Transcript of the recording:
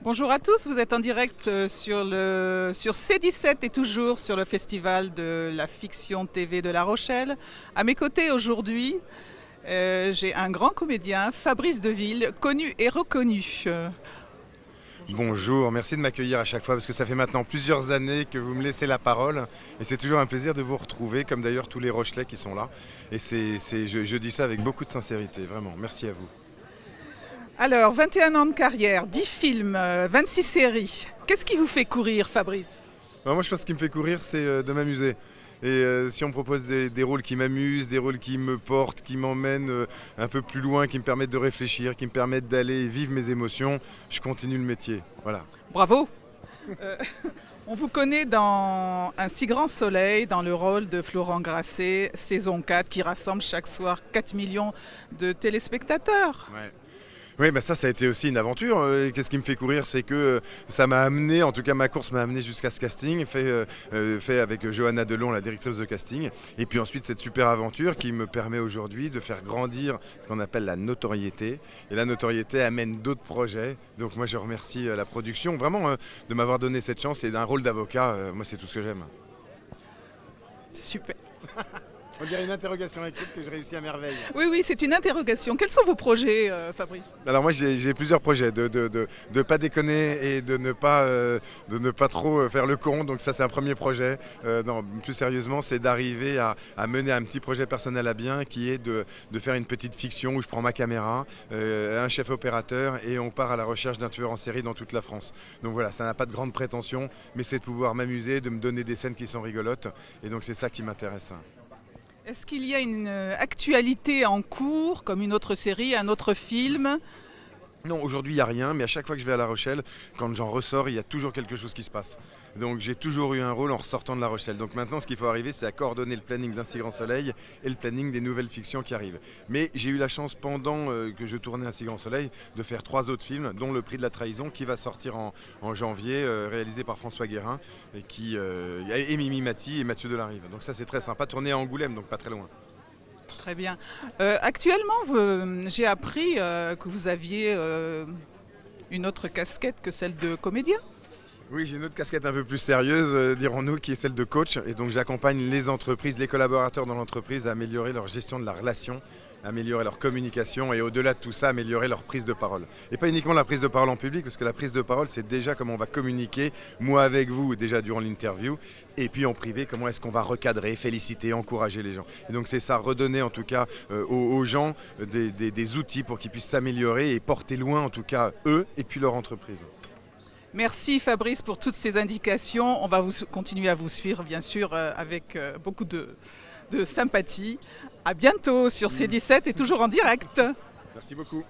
Bonjour à tous, vous êtes en direct sur C17 et toujours sur le festival de la fiction TV de La Rochelle. À mes côtés aujourd'hui, j'ai un grand comédien, Fabrice Deville, connu et reconnu. Bonjour, merci de m'accueillir à chaque fois parce que ça fait maintenant plusieurs années que vous me laissez la parole et c'est toujours un plaisir de vous retrouver, comme d'ailleurs tous les Rochelais qui sont là. Et je dis ça avec beaucoup de sincérité, vraiment. Merci à vous. Alors, 21 ans de carrière, 10 films, 26 séries. Qu'est-ce qui vous fait courir, Fabrice? Moi, je pense que ce qui me fait courir, c'est de m'amuser. Et si on me propose des rôles qui m'amusent, des rôles qui me portent, qui m'emmènent un peu plus loin, qui me permettent de réfléchir, qui me permettent d'aller vivre mes émotions, je continue le métier. Voilà. Bravo. On vous connaît dans Un si grand soleil, dans le rôle de Florent Grasset, saison 4, qui rassemble chaque soir 4 millions de téléspectateurs. Ouais. Oui, ça a été aussi une aventure. Qu'est-ce qui me fait courir, c'est que ça m'a amené, en tout cas ma course m'a amené jusqu'à ce casting, fait avec Johanna Delon, la directrice de casting. Et puis ensuite cette super aventure qui me permet aujourd'hui de faire grandir ce qu'on appelle la notoriété. Et la notoriété amène d'autres projets. Donc moi je remercie la production vraiment de m'avoir donné cette chance et d'un rôle d'avocat. Moi c'est tout ce que j'aime. Super. On dirait une interrogation écrite que je réussis à merveille. Oui, c'est une interrogation. Quels sont vos projets, Fabrice? Alors moi j'ai plusieurs projets, de pas déconner et de ne pas trop faire le con. Donc ça c'est un premier projet. Non, plus sérieusement, c'est d'arriver à mener un petit projet personnel à bien qui est de faire une petite fiction où je prends ma caméra, un chef opérateur et on part à la recherche d'un tueur en série dans toute la France. Donc voilà, ça n'a pas de grande prétention, mais c'est de pouvoir m'amuser, de me donner des scènes qui sont rigolotes. Et donc c'est ça qui m'intéresse. Est-ce qu'il y a une actualité en cours, comme une autre série, un autre film? Non, aujourd'hui il n'y a rien, mais à chaque fois que je vais à La Rochelle, quand j'en ressors, il y a toujours quelque chose qui se passe. Donc j'ai toujours eu un rôle en ressortant de La Rochelle. Donc maintenant ce qu'il faut arriver, c'est à coordonner le planning d'Un si grand soleil et le planning des nouvelles fictions qui arrivent. Mais j'ai eu la chance pendant que je tournais Un si grand soleil de faire 3 autres films, dont Le prix de la trahison qui va sortir en janvier, réalisé par François Guérin, et Mimi Mati et Mathieu Delarive. Donc ça c'est très sympa, tourné à Angoulême, donc pas très loin. Très bien. Actuellement, j'ai appris que vous aviez une autre casquette que celle de comédien. Oui, j'ai une autre casquette un peu plus sérieuse, dirons-nous, qui est celle de coach. Et donc j'accompagne les entreprises, les collaborateurs dans l'entreprise à améliorer leur gestion de la relation, améliorer leur communication et au-delà de tout ça, améliorer leur prise de parole. Et pas uniquement la prise de parole en public, parce que la prise de parole, c'est déjà comment on va communiquer, moi avec vous, déjà durant l'interview, et puis en privé, comment est-ce qu'on va recadrer, féliciter, encourager les gens. Et donc c'est ça, redonner en tout cas aux gens des outils pour qu'ils puissent s'améliorer et porter loin en tout cas eux et puis leur entreprise. Merci Fabrice pour toutes ces indications. On va continuer à vous suivre, bien sûr, avec beaucoup de sympathie. À bientôt sur C17 et toujours en direct. Merci beaucoup.